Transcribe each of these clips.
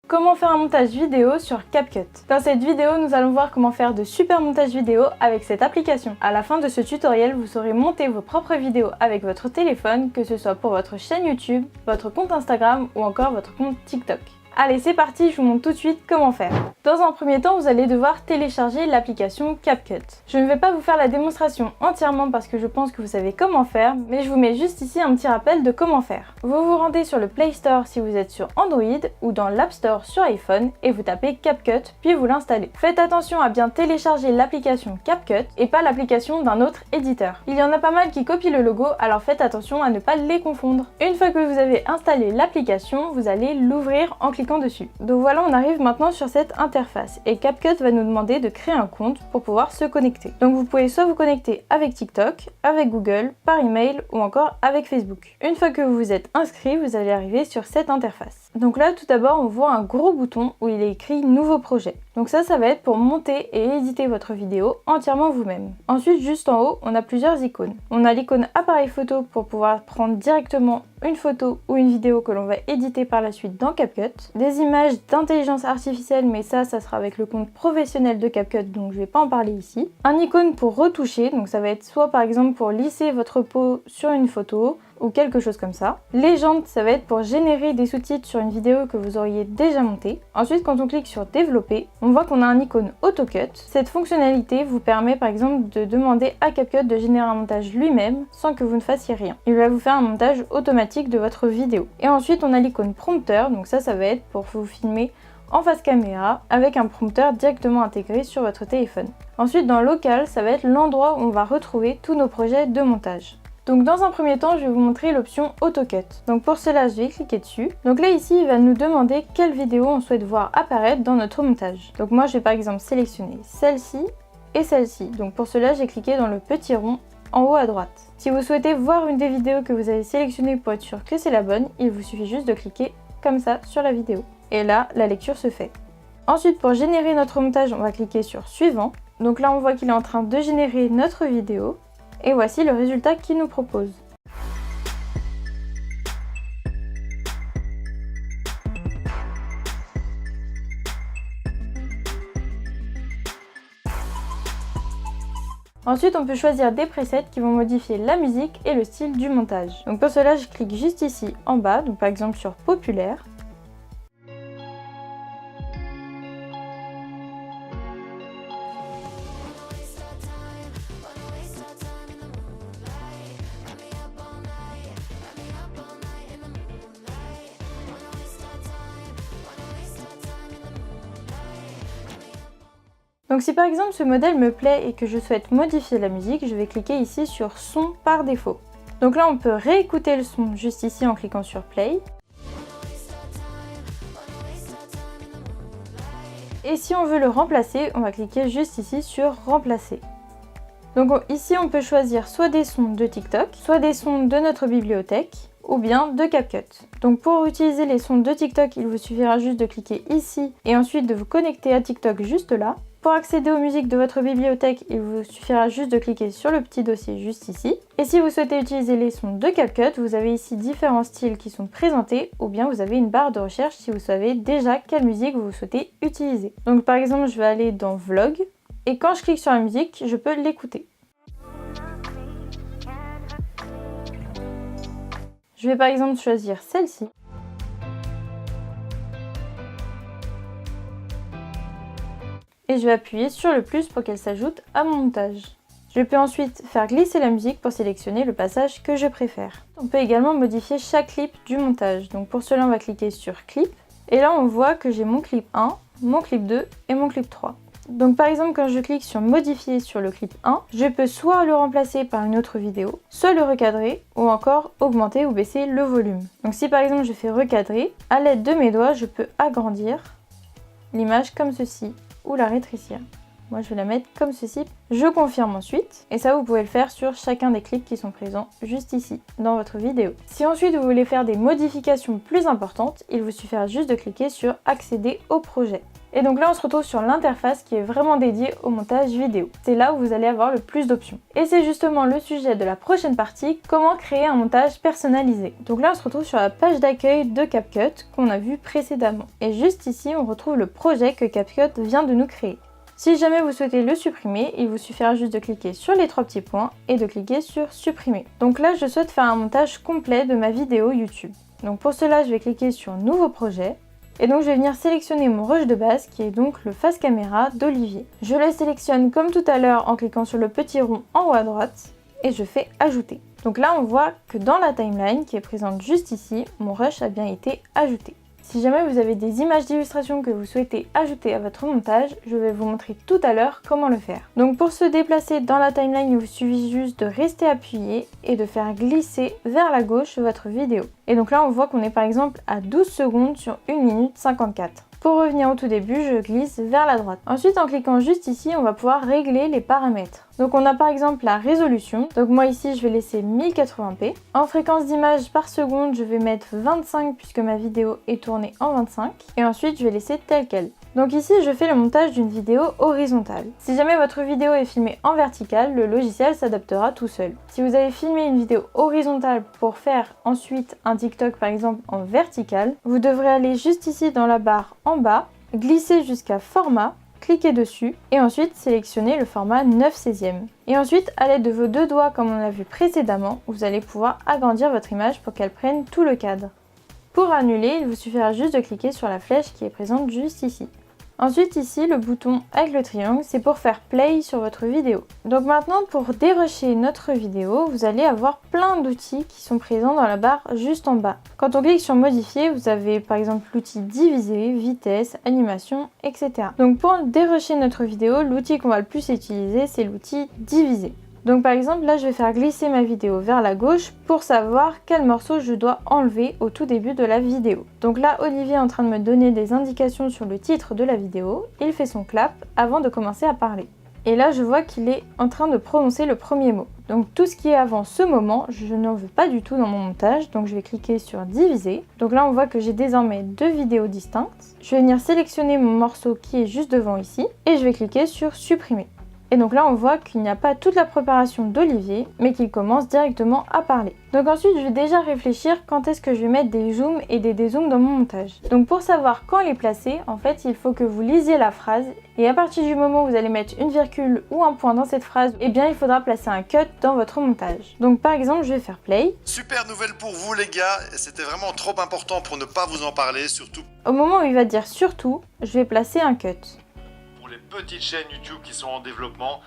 Comment faire un montage vidéo sur CapCut. Dans cette vidéo, nous allons voir comment faire de super montages vidéo avec cette application. À la fin de ce tutoriel, vous saurez monter vos propres vidéos avec votre téléphone, que ce soit pour votre chaîne YouTube, votre compte Instagram ou encore votre compte TikTok. Allez, c'est parti, je vous montre tout de suite comment faire. Dans un premier temps, vous allez devoir télécharger l'application CapCut. Je ne vais pas vous faire la démonstration entièrement parce que je pense que vous savez comment faire, mais je vous mets juste ici un petit rappel de comment faire. Vous vous rendez sur le Play Store si vous êtes sur Android ou dans l'App Store sur iPhone et vous tapez CapCut puis vous l'installez. Faites attention à bien télécharger l'application CapCut et pas l'application d'un autre éditeur. Il y en a pas mal qui copient le logo, alors faites attention à ne pas les confondre. Une fois que vous avez installé l'application, vous allez l'ouvrir en cliquant dessus. Donc voilà, on arrive maintenant sur cette interface et CapCut va nous demander de créer un compte pour pouvoir se connecter. Donc vous pouvez soit vous connecter avec TikTok, avec Google, par email ou encore avec Facebook. Une fois que vous vous êtes inscrit, vous allez arriver sur cette interface. Donc là, tout d'abord, on voit un gros bouton où il est écrit Nouveau projet. Donc ça va être pour monter et éditer votre vidéo entièrement vous-même. Ensuite, juste en haut, on a plusieurs icônes. On a l'icône appareil photo pour pouvoir prendre directement une photo ou une vidéo que l'on va éditer par la suite dans CapCut. Des images d'intelligence artificielle, mais ça sera avec le compte professionnel de CapCut, donc je vais pas en parler ici. Un icône pour retoucher, donc ça va être soit par exemple pour lisser votre peau sur une photo, ou quelque chose comme ça. Légende, ça va être pour générer des sous-titres sur une vidéo que vous auriez déjà montée. Ensuite, quand on clique sur développer, on voit qu'on a un icône AutoCut. Cette fonctionnalité vous permet par exemple de demander à CapCut de générer un montage lui-même sans que vous ne fassiez rien. Il va vous faire un montage automatique de votre vidéo. Et ensuite, on a l'icône prompteur, donc ça va être pour vous filmer en face caméra avec un prompteur directement intégré sur votre téléphone. Ensuite, dans local, ça va être l'endroit où on va retrouver tous nos projets de montage. Donc dans un premier temps, je vais vous montrer l'option AutoCut. Donc pour cela, je vais cliquer dessus. Donc là ici, il va nous demander quelle vidéo on souhaite voir apparaître dans notre montage. Donc moi, je vais par exemple sélectionner celle-ci et celle-ci. Donc pour cela, j'ai cliqué dans le petit rond en haut à droite. Si vous souhaitez voir une des vidéos que vous avez sélectionnées pour être sûr que c'est la bonne, il vous suffit juste de cliquer comme ça sur la vidéo. Et là, la lecture se fait. Ensuite, pour générer notre montage, on va cliquer sur suivant. Donc là, on voit qu'il est en train de générer notre vidéo. Et voici le résultat qu'il nous propose. Ensuite, on peut choisir des presets qui vont modifier la musique et le style du montage. Donc pour cela, je clique juste ici en bas, donc par exemple sur populaire. Donc si par exemple ce modèle me plaît et que je souhaite modifier la musique, je vais cliquer ici sur son par défaut. Donc là on peut réécouter le son juste ici en cliquant sur play. Et si on veut le remplacer, on va cliquer juste ici sur remplacer. Donc ici on peut choisir soit des sons de TikTok, soit des sons de notre bibliothèque, ou bien de CapCut. Donc pour utiliser les sons de TikTok, il vous suffira juste de cliquer ici et ensuite de vous connecter à TikTok juste là. Pour accéder aux musiques de votre bibliothèque, il vous suffira juste de cliquer sur le petit dossier juste ici. Et si vous souhaitez utiliser les sons de CapCut, vous avez ici différents styles qui sont présentés, ou bien vous avez une barre de recherche si vous savez déjà quelle musique vous souhaitez utiliser. Donc par exemple, je vais aller dans Vlog, et quand je clique sur la musique, je peux l'écouter. Je vais par exemple choisir celle-ci. Et je vais appuyer sur le plus pour qu'elle s'ajoute à mon montage. Je peux ensuite faire glisser la musique pour sélectionner le passage que je préfère. On peut également modifier chaque clip du montage. Donc pour cela, on va cliquer sur clip. Et là, on voit que j'ai mon clip 1, mon clip 2 et mon clip 3. Donc par exemple, quand je clique sur modifier sur le clip 1, je peux soit le remplacer par une autre vidéo, soit le recadrer ou encore augmenter ou baisser le volume. Donc si par exemple je fais recadrer, à l'aide de mes doigts, je peux agrandir l'image comme ceci ou la rétrécir. Moi je vais la mettre comme ceci. Je confirme ensuite et ça vous pouvez le faire sur chacun des clips qui sont présents juste ici dans votre vidéo. Si ensuite vous voulez faire des modifications plus importantes, il vous suffira juste de cliquer sur accéder au projet. Et donc là on se retrouve sur l'interface qui est vraiment dédiée au montage vidéo. C'est là où vous allez avoir le plus d'options. Et c'est justement le sujet de la prochaine partie, comment créer un montage personnalisé. Donc là on se retrouve sur la page d'accueil de CapCut qu'on a vu précédemment. Et juste ici on retrouve le projet que CapCut vient de nous créer. Si jamais vous souhaitez le supprimer, il vous suffira juste de cliquer sur les 3 petits points et de cliquer sur supprimer. Donc là je souhaite faire un montage complet de ma vidéo YouTube. Donc pour cela je vais cliquer sur nouveau projet. Et donc je vais venir sélectionner mon rush de base qui est donc le face caméra d'Olivier. Je le sélectionne comme tout à l'heure en cliquant sur le petit rond en haut à droite et je fais ajouter. Donc là on voit que dans la timeline qui est présente juste ici, mon rush a bien été ajouté. Si jamais vous avez des images d'illustration que vous souhaitez ajouter à votre montage, je vais vous montrer tout à l'heure comment le faire. Donc pour se déplacer dans la timeline, il vous suffit juste de rester appuyé et de faire glisser vers la gauche votre vidéo. Et donc là on voit qu'on est par exemple à 12 secondes sur 1 minute 54. Pour revenir au tout début, je glisse vers la droite. Ensuite, en cliquant juste ici, on va pouvoir régler les paramètres. Donc on a par exemple la résolution. Donc moi ici, je vais laisser 1080p. En fréquence d'image par seconde, je vais mettre 25 puisque ma vidéo est tournée en 25. Et ensuite, je vais laisser tel quel. Donc ici, je fais le montage d'une vidéo horizontale. Si jamais votre vidéo est filmée en verticale, le logiciel s'adaptera tout seul. Si vous avez filmé une vidéo horizontale pour faire ensuite un TikTok par exemple en vertical, vous devrez aller juste ici dans la barre en bas, glisser jusqu'à format, cliquer dessus et ensuite sélectionner le format 9/16. Et ensuite, à l'aide de vos 2 doigts comme on l'a vu précédemment, vous allez pouvoir agrandir votre image pour qu'elle prenne tout le cadre. Pour annuler, il vous suffira juste de cliquer sur la flèche qui est présente juste ici. Ensuite ici, le bouton avec le triangle, c'est pour faire play sur votre vidéo. Donc maintenant, pour dérusher notre vidéo, vous allez avoir plein d'outils qui sont présents dans la barre juste en bas. Quand on clique sur modifier, vous avez par exemple l'outil diviser, vitesse, animation, etc. Donc pour dérusher notre vidéo, l'outil qu'on va le plus utiliser, c'est l'outil diviser. Donc par exemple là je vais faire glisser ma vidéo vers la gauche pour savoir quel morceau je dois enlever au tout début de la vidéo. Donc là Olivier est en train de me donner des indications sur le titre de la vidéo, il fait son clap avant de commencer à parler. Et là je vois qu'il est en train de prononcer le premier mot. Donc tout ce qui est avant ce moment, je n'en veux pas du tout dans mon montage, donc je vais cliquer sur diviser. Donc là on voit que j'ai désormais 2 vidéos distinctes. Je vais venir sélectionner mon morceau qui est juste devant ici et je vais cliquer sur supprimer. Et donc là on voit qu'il n'y a pas toute la préparation d'Olivier, mais qu'il commence directement à parler. Donc ensuite je vais déjà réfléchir quand est-ce que je vais mettre des zooms et des dézooms dans mon montage. Donc pour savoir quand les placer, en fait il faut que vous lisiez la phrase, et à partir du moment où vous allez mettre une virgule ou un point dans cette phrase, eh bien il faudra placer un cut dans votre montage. Donc par exemple je vais faire play. Super nouvelle pour vous les gars, c'était vraiment trop important pour ne pas vous en parler, surtout Au moment où il va dire surtout, je vais placer un cut. Petites chaînes YouTube qui sont en développement.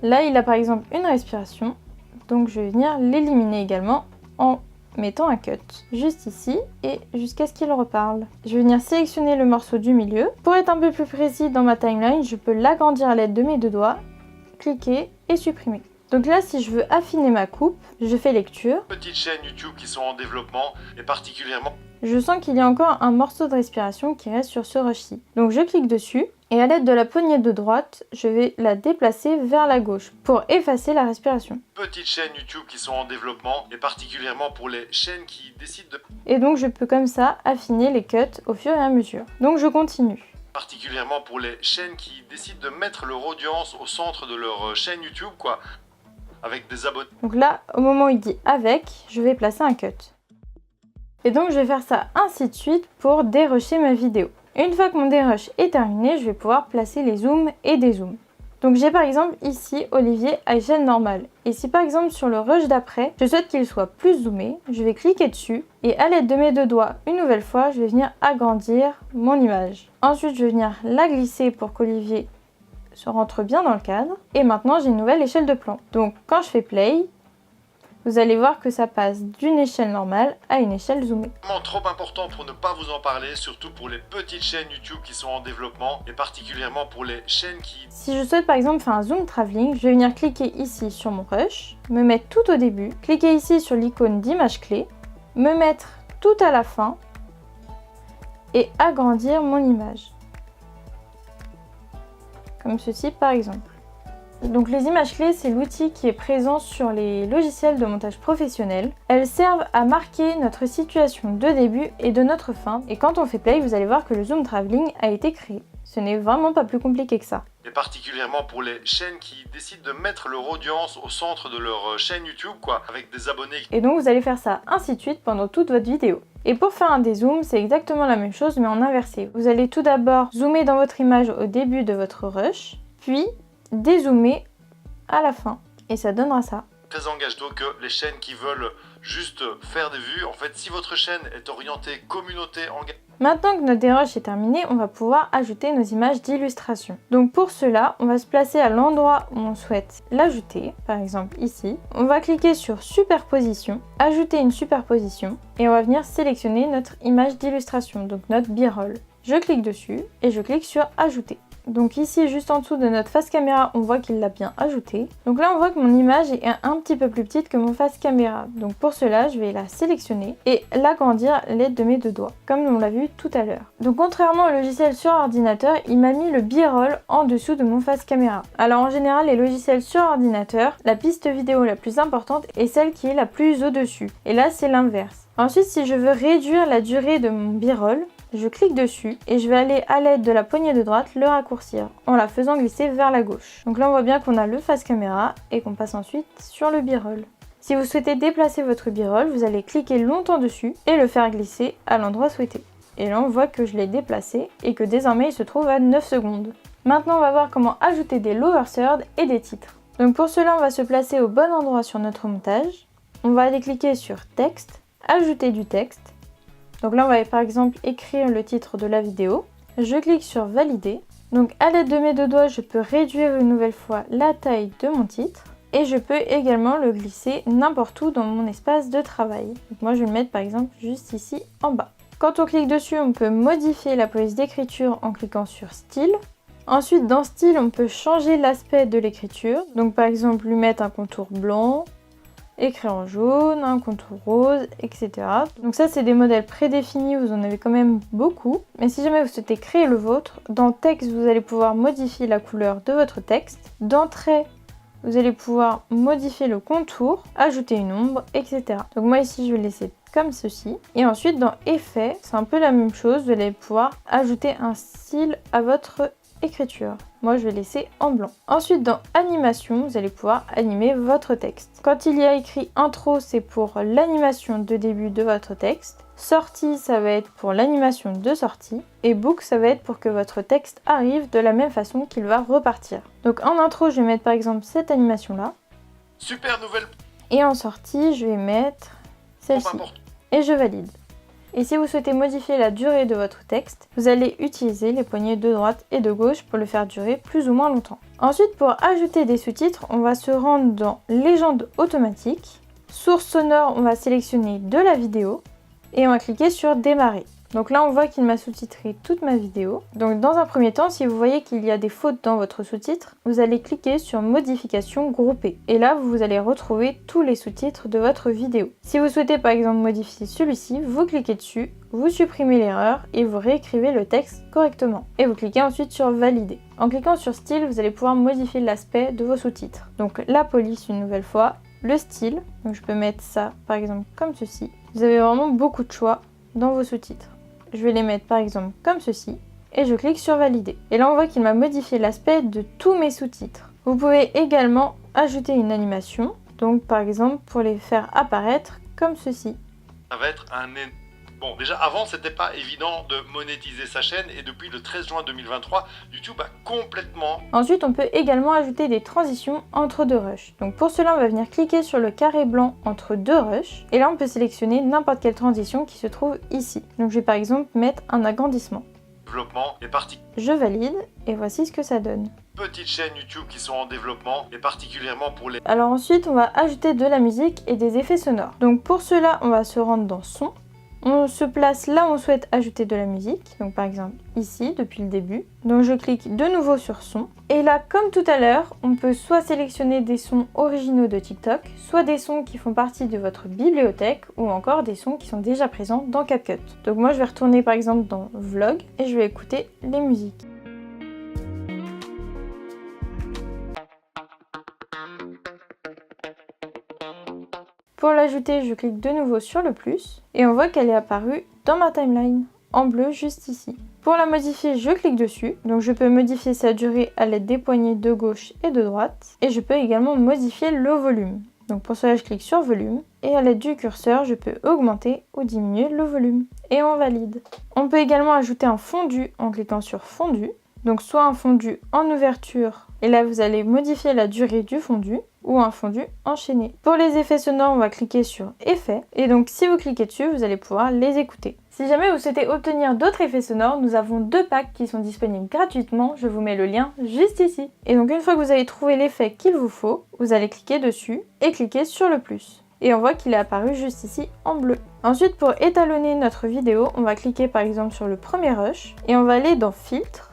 Là, il a par exemple une respiration, donc je vais venir l'éliminer également en mettant un cut juste ici et jusqu'à ce qu'il reparle. Je vais venir sélectionner le morceau du milieu. Pour être un peu plus précis dans ma timeline, je peux l'agrandir à l'aide de mes 2 doigts, cliquer et supprimer. Donc là, si je veux affiner ma coupe, je fais lecture. Petites chaînes YouTube qui sont en développement et particulièrement... Je sens qu'il y a encore un morceau de respiration qui reste sur ce rush-ci. Donc je clique dessus et à l'aide de la poignée de droite, je vais la déplacer vers la gauche pour effacer la respiration. Petites chaînes YouTube qui sont en développement et particulièrement pour les chaînes qui décident de... Et donc je peux comme ça affiner les cuts au fur et à mesure. Donc je continue. Particulièrement pour les chaînes qui décident de mettre leur audience au centre de leur chaîne YouTube, quoi. Avec des abonnés. Donc là, au moment où il dit avec, je vais placer un cut. Et donc je vais faire ça ainsi de suite pour dérusher ma vidéo. Une fois que mon dérush est terminé, je vais pouvoir placer les zooms et dézooms. Donc j'ai par exemple ici Olivier à échelle normale. Et si par exemple sur le rush d'après, je souhaite qu'il soit plus zoomé, je vais cliquer dessus et à l'aide de mes 2 doigts, une nouvelle fois, je vais venir agrandir mon image. Ensuite, je vais venir la glisser pour qu'Olivier se rentre bien dans le cadre. Et maintenant, j'ai une nouvelle échelle de plan. Donc quand je fais play, vous allez voir que ça passe d'une échelle normale à une échelle zoomée. Vraiment trop important pour ne pas vous en parler, surtout pour les petites chaînes YouTube qui sont en développement et particulièrement pour les chaînes qui... Si je souhaite par exemple faire un zoom travelling, je vais venir cliquer ici sur mon rush, me mettre tout au début, cliquer ici sur l'icône d'image clé, me mettre tout à la fin et agrandir mon image. comme ceci par exemple. Donc les images clés, c'est l'outil qui est présent sur les logiciels de montage professionnel. Elles servent à marquer notre situation de début et de notre fin. Et quand on fait play, vous allez voir que le zoom travelling a été créé. Ce n'est vraiment pas plus compliqué que ça. Et particulièrement pour les chaînes qui décident de mettre leur audience au centre de leur chaîne YouTube, quoi, avec des abonnés. Et donc vous allez faire ça ainsi de suite pendant toute votre vidéo. Et pour faire un dézoom, c'est exactement la même chose mais en inversé. Vous allez tout d'abord zoomer dans votre image au début de votre rush, puis dézoomer à la fin. Et ça donnera ça. Très engage donc les chaînes qui veulent juste faire des vues. En fait, si votre chaîne est orientée communauté engagée. Maintenant que notre dérush est terminé, on va pouvoir ajouter nos images d'illustration. Donc pour cela, on va se placer à l'endroit où on souhaite l'ajouter, par exemple ici. On va cliquer sur superposition, ajouter une superposition et on va venir sélectionner notre image d'illustration, donc notre b-roll. Je clique dessus et je clique sur ajouter. Donc ici, juste en dessous de notre face caméra, on voit qu'il l'a bien ajouté. Donc là, on voit que mon image est un petit peu plus petite que mon face caméra. Donc pour cela, je vais la sélectionner et l'agrandir à l'aide de mes deux doigts, comme on l'a vu tout à l'heure. Donc contrairement au logiciel sur ordinateur, il m'a mis le b-roll en dessous de mon face caméra. Alors en général, les logiciels sur ordinateur, la piste vidéo la plus importante est celle qui est la plus au-dessus. Et là, c'est l'inverse. Ensuite, si je veux réduire la durée de mon b-roll, je clique dessus et je vais aller à l'aide de la poignée de droite le raccourcir en la faisant glisser vers la gauche. Donc là on voit bien qu'on a le face caméra et qu'on passe ensuite sur le b-roll. Si vous souhaitez déplacer votre b-roll, vous allez cliquer longtemps dessus et le faire glisser à l'endroit souhaité. Et là on voit que je l'ai déplacé et que désormais il se trouve à 9 secondes. Maintenant on va voir comment ajouter des lower thirds et des titres. Donc pour cela on va se placer au bon endroit sur notre montage. On va aller cliquer sur texte, ajouter du texte. Donc là on va par exemple écrire le titre de la vidéo. Je clique sur valider. Donc à l'aide de mes deux doigts je peux réduire une nouvelle fois la taille de mon titre. Et je peux également le glisser n'importe où dans mon espace de travail. Donc moi je vais le mettre par exemple juste ici en bas. Quand on clique dessus on peut modifier la police d'écriture en cliquant sur style. Ensuite dans style on peut changer l'aspect de l'écriture. Donc par exemple lui mettre un contour blanc, écrire en jaune, un contour rose, etc. Donc ça c'est des modèles prédéfinis, vous en avez quand même beaucoup. Mais si jamais vous souhaitez créer le vôtre, dans texte vous allez pouvoir modifier la couleur de votre texte. Dans trait, vous allez pouvoir modifier le contour, ajouter une ombre, etc. Donc moi ici je vais le laisser comme ceci. Et ensuite dans effet, c'est un peu la même chose, vous allez pouvoir ajouter un style à votre écriture. Moi je vais laisser en blanc. Ensuite dans animation, vous allez pouvoir animer votre texte. Quand il y a écrit intro, c'est pour l'animation de début de votre texte. Sortie, ça va être pour l'animation de sortie. Et book, ça va être pour que votre texte arrive de la même façon qu'il va repartir. Donc en intro, je vais mettre par exemple cette animation là. Super nouvelle. Et en sortie, je vais mettre celle-ci. Et je valide. Et si vous souhaitez modifier la durée de votre texte, vous allez utiliser les poignées de droite et de gauche pour le faire durer plus ou moins longtemps. Ensuite, pour ajouter des sous-titres, on va se rendre dans Légende automatique. Source sonore, on va sélectionner de la vidéo et on va cliquer sur Démarrer. Donc là, on voit qu'il m'a sous-titré toute ma vidéo. Donc dans un premier temps, si vous voyez qu'il y a des fautes dans votre sous-titre, vous allez cliquer sur Modification groupée. Et là, vous allez retrouver tous les sous-titres de votre vidéo. Si vous souhaitez par exemple modifier celui-ci, vous cliquez dessus, vous supprimez l'erreur et vous réécrivez le texte correctement. Et vous cliquez ensuite sur Valider. En cliquant sur Style, vous allez pouvoir modifier l'aspect de vos sous-titres. Donc la police une nouvelle fois, le style, donc je peux mettre ça par exemple comme ceci. Vous avez vraiment beaucoup de choix dans vos sous-titres. Je vais les mettre par exemple comme ceci et je clique sur valider. Et là on voit qu'il m'a modifié l'aspect de tous mes sous-titres. Vous pouvez également ajouter une animation, donc par exemple pour les faire apparaître comme ceci. Ça va être un... Bon, déjà avant c'était pas évident de monétiser sa chaîne et depuis le 13 juin 2023, YouTube a complètement... Ensuite on peut également ajouter des transitions entre deux rushs. Donc pour cela on va venir cliquer sur le carré blanc entre deux rushs et là on peut sélectionner n'importe quelle transition qui se trouve ici. Donc je vais par exemple mettre un agrandissement. Développement est parti. Je valide et voici ce que ça donne. Petites chaînes YouTube qui sont en développement et particulièrement pour les... Alors ensuite on va ajouter de la musique et des effets sonores. Donc pour cela on va se rendre dans son. On se place là où on souhaite ajouter de la musique, donc par exemple ici depuis le début. Donc je clique de nouveau sur son. Et là comme tout à l'heure, on peut soit sélectionner des sons originaux de TikTok, soit des sons qui font partie de votre bibliothèque ou encore des sons qui sont déjà présents dans CapCut. Donc moi je vais retourner par exemple dans Vlog et je vais écouter les musiques. Pour l'ajouter, je clique de nouveau sur le plus et on voit qu'elle est apparue dans ma timeline, en bleu juste ici. Pour la modifier, je clique dessus, donc je peux modifier sa durée à l'aide des poignées de gauche et de droite et je peux également modifier le volume. Donc pour cela, je clique sur volume et à l'aide du curseur, je peux augmenter ou diminuer le volume et on valide. On peut également ajouter un fondu en cliquant sur fondu, donc soit un fondu en ouverture et là vous allez modifier la durée du fondu ou un fondu enchaîné. Pour les effets sonores, on va cliquer sur effets et donc si vous cliquez dessus, vous allez pouvoir les écouter. Si jamais vous souhaitez obtenir d'autres effets sonores, nous avons 2 packs qui sont disponibles gratuitement, je vous mets le lien juste ici. Et donc une fois que vous avez trouvé l'effet qu'il vous faut, vous allez cliquer dessus et cliquer sur le plus. Et on voit qu'il est apparu juste ici en bleu. Ensuite, pour étalonner notre vidéo, on va cliquer par exemple sur le premier rush et on va aller dans filtre.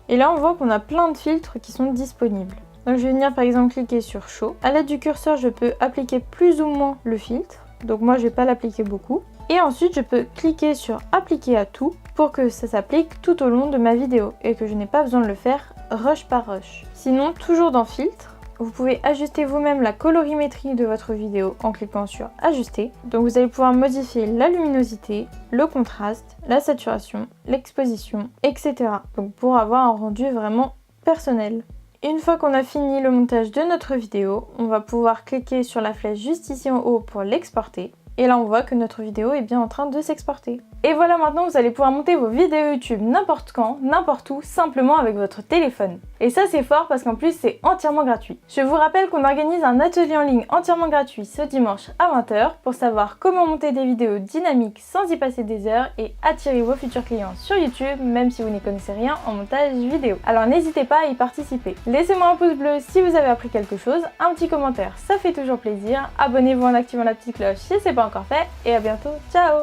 Et là on voit qu'on a plein de filtres qui sont disponibles. Donc je vais venir par exemple cliquer sur Show. À l'aide du curseur, je peux appliquer plus ou moins le filtre. Donc moi je vais pas l'appliquer beaucoup. Et ensuite je peux cliquer sur Appliquer à tout pour que ça s'applique tout au long de ma vidéo et que je n'ai pas besoin de le faire rush par rush. Sinon, toujours dans Filtre, vous pouvez ajuster vous-même la colorimétrie de votre vidéo en cliquant sur Ajuster. Donc vous allez pouvoir modifier la luminosité, le contraste, la saturation, l'exposition, etc. Donc pour avoir un rendu vraiment personnel. Une fois qu'on a fini le montage de notre vidéo, on va pouvoir cliquer sur la flèche juste ici en haut pour l'exporter. Et là on voit que notre vidéo est bien en train de s'exporter. Et voilà, maintenant vous allez pouvoir monter vos vidéos YouTube n'importe quand, n'importe où, simplement avec votre téléphone. Et ça c'est fort parce qu'en plus c'est entièrement gratuit. Je vous rappelle qu'on organise un atelier en ligne entièrement gratuit ce dimanche à 20 h pour savoir comment monter des vidéos dynamiques sans y passer des heures et attirer vos futurs clients sur YouTube même si vous n'y connaissez rien en montage vidéo. Alors n'hésitez pas à y participer. Laissez-moi un pouce bleu si vous avez appris quelque chose, un petit commentaire ça fait toujours plaisir, abonnez-vous en activant la petite cloche si c'est pas encore fait et à bientôt, ciao!